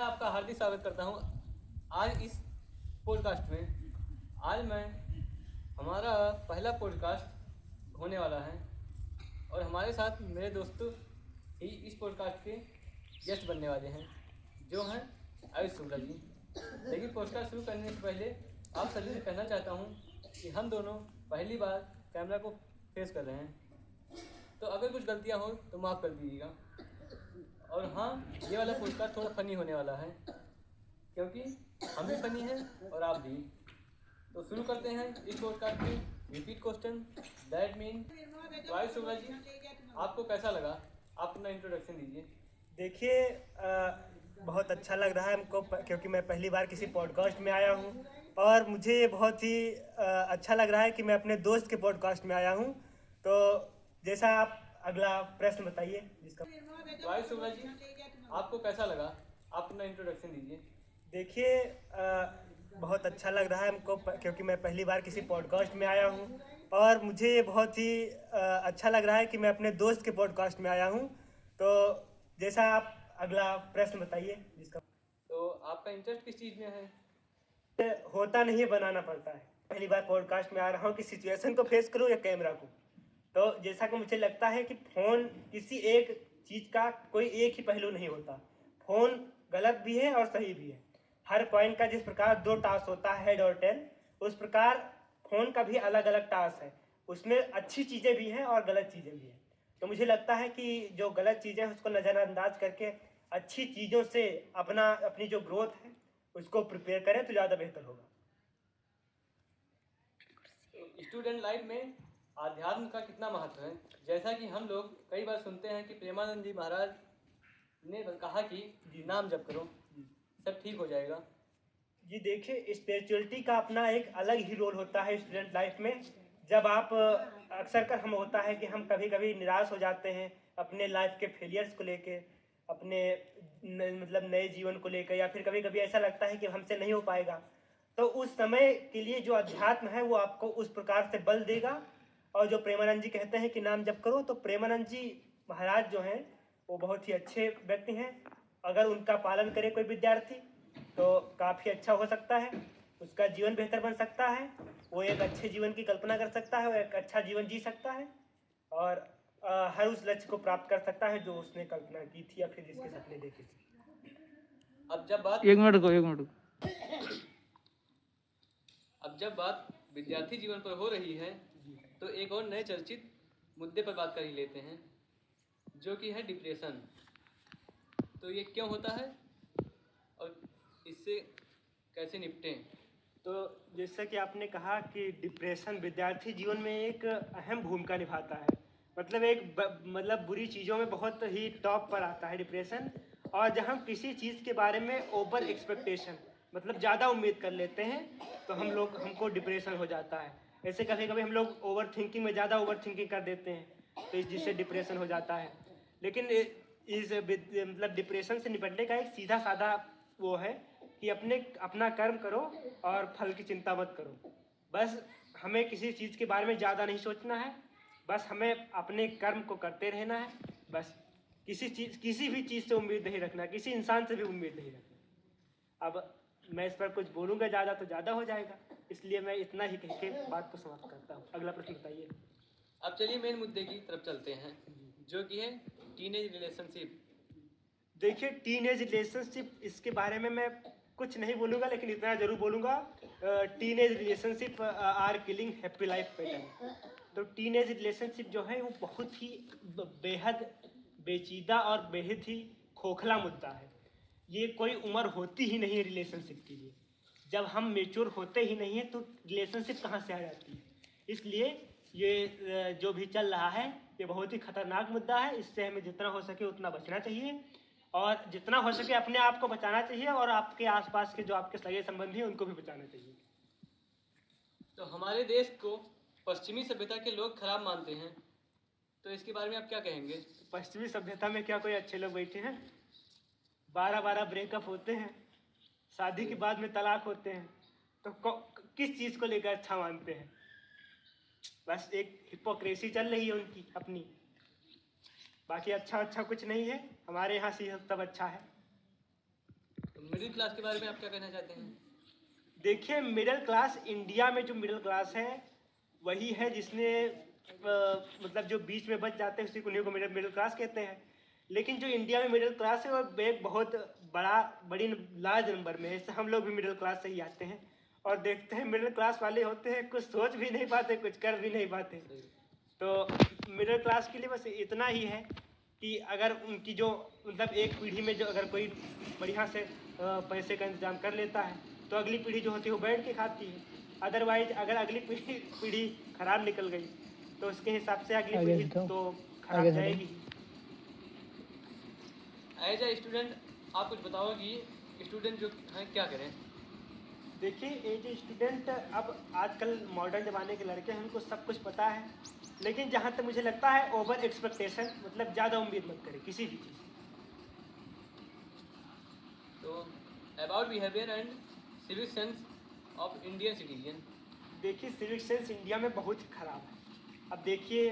आपका हार्दिक स्वागत करता हूँ आज इस पॉडकास्ट में। आज मैं हमारा पहला पॉडकास्ट होने वाला है और हमारे साथ मेरे दोस्त ही इस पॉडकास्ट के गेस्ट बनने वाले हैं, जो हैं आयुष शुक्ला जी। लेकिन पॉडकास्ट शुरू करने से पहले आप सभी से कहना चाहता हूँ कि हम दोनों पहली बार कैमरा को फेस कर रहे हैं, तो अगर कुछ गलतियाँ हो तो माफ़ कर दीजिएगा। और हाँ, ये वाला पॉडकास्ट थोड़ा फनी होने वाला है, क्योंकि हम भी फनी हैं और आप भी। तो शुरू करते हैं इस पॉडकास्ट में repeat question that mean. Y Shukla ji, आपको कैसा लगा? आप अपना इंट्रोडक्शन दीजिए। देखिए, बहुत अच्छा लग रहा है हमको क्योंकि मैं पहली बार किसी पॉडकास्ट में आया हूँ और मुझे ये बहुत ही अच्छा लग रहा है कि मैं अपने दोस्त के पॉडकास्ट में आया हूँ। तो जैसा आप अगला प्रश्न बताइए जिसका। वाई शुक्ला जी, आपको कैसा लगा? आप अपना इंट्रोडक्शन दीजिए। देखिए, बहुत अच्छा लग रहा है हमको क्योंकि मैं पहली बार किसी पॉडकास्ट में आया हूँ और मुझे ये बहुत ही अच्छा लग रहा है कि मैं अपने दोस्त के पॉडकास्ट में आया हूँ। तो जैसा आप अगला प्रश्न बताइए जिसका। तो आपका इंटरेस्ट किस चीज़ में है? होता नहीं है, बनाना पड़ता है। पहली बार पॉडकास्ट में आ रहा हूँ कि सिचुएशन को फेस करूँ या कैमरा को। तो जैसा कि मुझे लगता है कि फ़ोन किसी एक चीज़ का कोई एक ही पहलू नहीं होता। फ़ोन गलत भी है और सही भी है। हर कॉइन का जिस प्रकार दो टास होता है, हेड और टेल, उस प्रकार फ़ोन का भी अलग अलग टास है। उसमें अच्छी चीज़ें भी हैं और गलत चीज़ें भी हैं। तो मुझे लगता है कि जो गलत चीज़ें हैं उसको नज़रअंदाज करके अच्छी चीज़ों से अपनी जो ग्रोथ है उसको प्रिपेयर करें तो ज़्यादा बेहतर होगा। स्टूडेंट लाइफ में आध्यात्म का कितना महत्व है? जैसा कि हम लोग कई बार सुनते हैं कि प्रेमानंद जी महाराज ने कहा कि नाम जप करो, सब ठीक हो जाएगा। जी देखिए, स्पिरिचुअलिटी का अपना एक अलग ही रोल होता है स्टूडेंट लाइफ में। जब आप अक्सर कर हम होता है कि हम कभी कभी निराश हो जाते हैं अपने लाइफ के फेलियर्स को लेके, अपने मतलब नए जीवन को लेकर, या फिर कभी कभी ऐसा लगता है कि हमसे नहीं हो पाएगा। तो उस समय के लिए जो अध्यात्म है वो आपको उस प्रकार से बल देगा। और जो प्रेमानंद जी कहते हैं कि नाम जप करो, तो प्रेमानंद जी महाराज जो हैं वो बहुत ही अच्छे व्यक्ति हैं। अगर उनका पालन करे कोई विद्यार्थी तो काफ़ी अच्छा हो सकता है, उसका जीवन बेहतर बन सकता है, वो एक अच्छे जीवन की कल्पना कर सकता है, वो एक अच्छा जीवन जी सकता है और हर उस लक्ष्य को प्राप्त कर सकता है जो उसने कल्पना की थी या फिर जिसके सपने देखे थे। अब जब बात एक मिनट को अब जब बात विद्यार्थी जीवन पर हो रही है तो एक और नए चर्चित मुद्दे पर बात कर ही लेते हैं, जो कि है डिप्रेशन। तो ये क्यों होता है और इससे कैसे निपटें? तो जैसा कि आपने कहा कि डिप्रेशन विद्यार्थी जीवन में एक अहम भूमिका निभाता है। मतलब बुरी चीज़ों में बहुत ही टॉप पर आता है डिप्रेशन। और जब हम किसी चीज़ के बारे में ओवर एक्सपेक्टेशन, मतलब ज़्यादा उम्मीद कर लेते हैं, तो हमको डिप्रेशन हो जाता है। ऐसे कभी कभी हम लोग ओवर थिंकिंग में ज़्यादा ओवर थिंकिंग कर देते हैं, तो जिससे डिप्रेशन हो जाता है। लेकिन मतलब डिप्रेशन से निपटने का एक सीधा साधा वो है कि अपना कर्म करो और फल की चिंता मत करो। बस हमें किसी चीज़ के बारे में ज़्यादा नहीं सोचना है, बस हमें अपने कर्म को करते रहना है। बस किसी भी चीज़ से उम्मीद नहीं रखना, किसी इंसान से भी उम्मीद नहीं रखना। अब मैं इस पर कुछ बोलूँगा ज़्यादा तो ज़्यादा हो जाएगा, इसलिए मैं इतना ही कह के बात को समाप्त करता हूँ। अगला प्रश्न बताइए। अब चलिए मेन मुद्दे की तरफ चलते हैं, जो कि है टीनेज रिलेशनशिप। देखिए, टीनेज रिलेशनशिप, इसके बारे में मैं कुछ नहीं बोलूँगा, लेकिन इतना ज़रूर बोलूँगा, teenage relationship are killing happy life pattern. तो टीनेज रिलेशनशिप जो है वो बहुत ही बेहद पेचीदा और बेहद ही खोखला मुद्दा है। ये कोई उम्र होती ही नहीं है रिलेशनशिप के लिए। जब हम मेच्योर होते ही नहीं हैं तो रिलेशनशिप कहाँ से आ जाती है। इसलिए ये जो भी चल रहा है ये बहुत ही खतरनाक मुद्दा है। इससे हमें जितना हो सके उतना बचना चाहिए और जितना हो सके अपने आप को बचाना चाहिए और आपके आसपास के जो आपके सगे संबंधी हैं उनको भी बचाना चाहिए। तो हमारे देश को पश्चिमी सभ्यता के लोग खराब मानते हैं, तो इसके बारे में आप क्या कहेंगे? पश्चिमी सभ्यता में क्या कोई अच्छे लोग बैठे हैं? 12-12 ब्रेकअप होते हैं, शादी के बाद में तलाक होते हैं, तो किस चीज़ को लेकर अच्छा मानते हैं? बस एक हिपोक्रेसी चल रही है उनकी अपनी। बाकी अच्छा कुछ नहीं है। हमारे यहाँ से सब अच्छा है। तो मिडिल क्लास के बारे में आप क्या कहना चाहते हैं? देखिए, मिडिल क्लास इंडिया में जो मिडिल क्लास है वही है जिसने मतलब जो बीच में बच जाते हैं उसी को उन्हीं को मिडिल क्लास कहते हैं। लेकिन जो इंडिया में मिडिल क्लास है वो एक बहुत बड़ी लार्ज नंबर में है। इससे हम लोग भी मिडिल क्लास से ही आते हैं और देखते हैं मिडिल क्लास वाले होते हैं कुछ सोच भी नहीं पाते, कुछ कर भी नहीं पाते। तो मिडिल क्लास के लिए बस इतना ही है कि अगर उनकी जो मतलब एक पीढ़ी में जो अगर कोई बढ़िया से पैसे का इंतजाम कर लेता है तो अगली पीढ़ी जो होती है वो बैठ के खाती है। अदरवाइज अगर अगली पीढ़ी खराब निकल गई तो उसके हिसाब से अगली पीढ़ी तो खराब जाएगी। एज ए स्टूडेंट आप कुछ बताओ कि स्टूडेंट जो हैं क्या करें? देखिए, एज ए स्टूडेंट अब आजकल मॉडर्न ज़माने के लड़के हैं, उनको सब कुछ पता है। लेकिन जहाँ तक मुझे लगता है ओवर एक्सपेक्टेशन, मतलब ज़्यादा उम्मीद मत करें किसी भी चीज़। तो about behaviour and civic sense of Indian citizen. देखिए, सिविक सेंस इंडिया में बहुत ही ख़राब है। अब देखिए,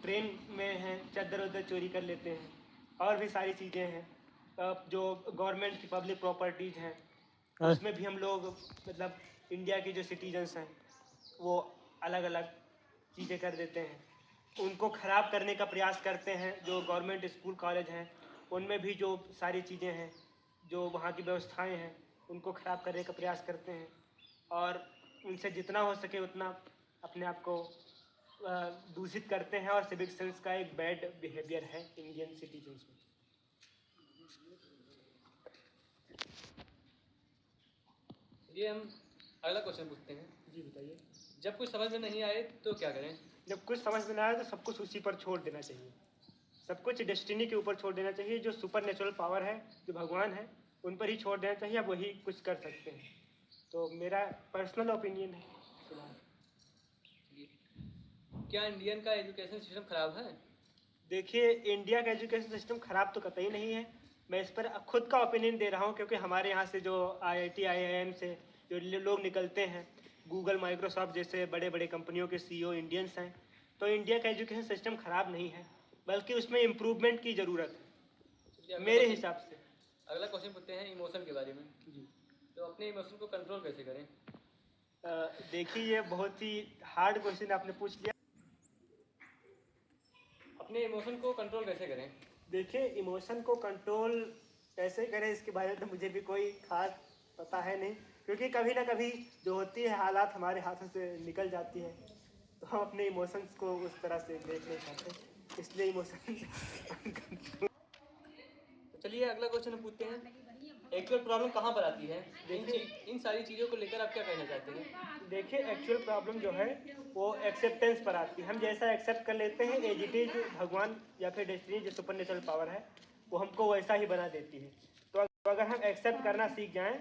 ट्रेन में हैं चद्दर उद्दर चोरी कर लेते हैं और भी सारी चीज़ें हैं। जो गवर्नमेंट की पब्लिक प्रॉपर्टीज़ हैं उसमें भी हम लोग मतलब इंडिया के जो सिटीजन्स हैं वो अलग अलग चीज़ें कर देते हैं, उनको ख़राब करने का प्रयास करते हैं। जो गवर्नमेंट स्कूल कॉलेज हैं उनमें भी जो सारी चीज़ें हैं, जो वहाँ की व्यवस्थाएं हैं, उनको ख़राब करने का प्रयास करते हैं और उनसे जितना हो सके उतना अपने आप को दूषित करते हैं। और सिविक सेंस का एक बैड बिहेवियर है इंडियन सिटीजन्स में। ये हम अगला क्वेश्चन पूछते हैं। जी बताइए। जब कुछ समझ में नहीं आए तो क्या करें? जब कुछ समझ में ना आए तो सब कुछ उसी पर छोड़ देना चाहिए। सब कुछ डेस्टिनी के ऊपर छोड़ देना चाहिए। जो सुपर नेचुरल पावर है, जो भगवान है, उन पर ही छोड़ देना चाहिए। अब वही कुछ कर सकते हैं। तो मेरा पर्सनल ओपिनियन है फिलहाल। क्या इंडियन का एजुकेशन सिस्टम खराब है? देखिए, इंडिया का एजुकेशन सिस्टम खराब तो कतई नहीं है। मैं इस पर खुद का ओपिनियन दे रहा हूँ क्योंकि हमारे यहाँ से जो IIT IIM से जो लोग निकलते हैं, गूगल माइक्रोसॉफ्ट जैसे बड़े बड़े कंपनियों के CEO इंडियंस हैं। तो इंडिया का एजुकेशन सिस्टम खराब नहीं है, बल्कि उसमें इम्प्रूवमेंट की ज़रूरत है मेरे हिसाब से। अगला क्वेश्चन पूछते हैं इमोशन के बारे में। जी। तो अपने इमोशन को कंट्रोल कैसे करें? देखिए, ये बहुत ही हार्ड क्वेश्चन आपने पूछ लिया। अपने इमोशन को कंट्रोल कैसे करें? देखिए, इमोशन को कंट्रोल कैसे करें इसके बारे में तो मुझे भी कोई खास पता है नहीं, क्योंकि कभी ना कभी जो होती है हालात हमारे हाथों से निकल जाती है तो हम अपने इमोशंस को उस तरह से देख नहीं पाते, इसलिए इमोशन तो चलिए अगला क्वेश्चन हम पूछते हैं एक्चुअल प्रॉब्लम कहाँ पर आती है? इन सारी चीज़ों को लेकर आप क्या कहना चाहते हैं? देखिए, एक्चुअल प्रॉब्लम जो है वो एक्सेप्टेंस पर आती है। हम जैसा एक्सेप्ट कर लेते हैं एज इट इज, भगवान या फिर डेस्टिनी जो सुपर नेचुरल पावर है वो हमको वैसा ही बना देती है। तो अगर हम एक्सेप्ट करना सीख जाएं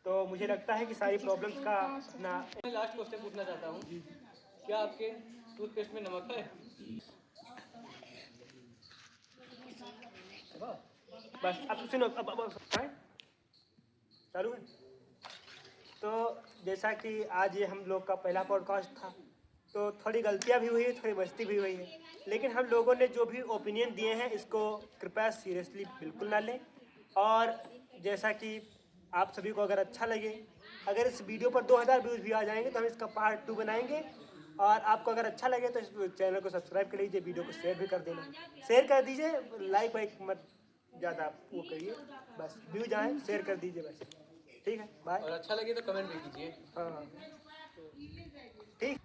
तो मुझे लगता है कि सारी प्रॉब्लम्स का अपना। मैं लास्ट क्वेश्चन पूछना चाहता हूँ, क्या आपके टूथपेस्ट में नमक है? बस अब सुनो, अब चालू है। तो जैसा कि आज ये हम लोग का पहला पॉडकास्ट था तो थोड़ी गलतियां भी हुई है, थोड़ी मस्ती भी हुई है, लेकिन हम लोगों ने जो भी ओपिनियन दिए हैं इसको कृपया सीरियसली बिल्कुल ना लें। और जैसा कि आप सभी को अगर अच्छा लगे, अगर इस वीडियो पर 2000 व्यूज़ भी आ जाएंगे तो हम इसका पार्ट 2 बनाएंगे। और आपको अगर अच्छा लगे तो इस चैनल को सब्सक्राइब कर लीजिए, वीडियो को शेयर भी कर देना, शेयर कर दीजिए, लाइक वाइक मत ज़्यादा वो करिए, बस व्यूज आए शेयर कर दीजिए बस। ठीक है, बाय। और अच्छा लगे तो कमेंट भी कीजिए। हाँ ठीक,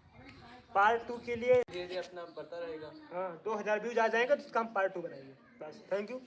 पार्ट 2 के लिए धीरे धीरे अपना बढ़ता रहेगा। हाँ 2000 व्यूज आ जाएंगे तो इसका हम पार्ट 2 बनाएंगे। बस, थैंक यू।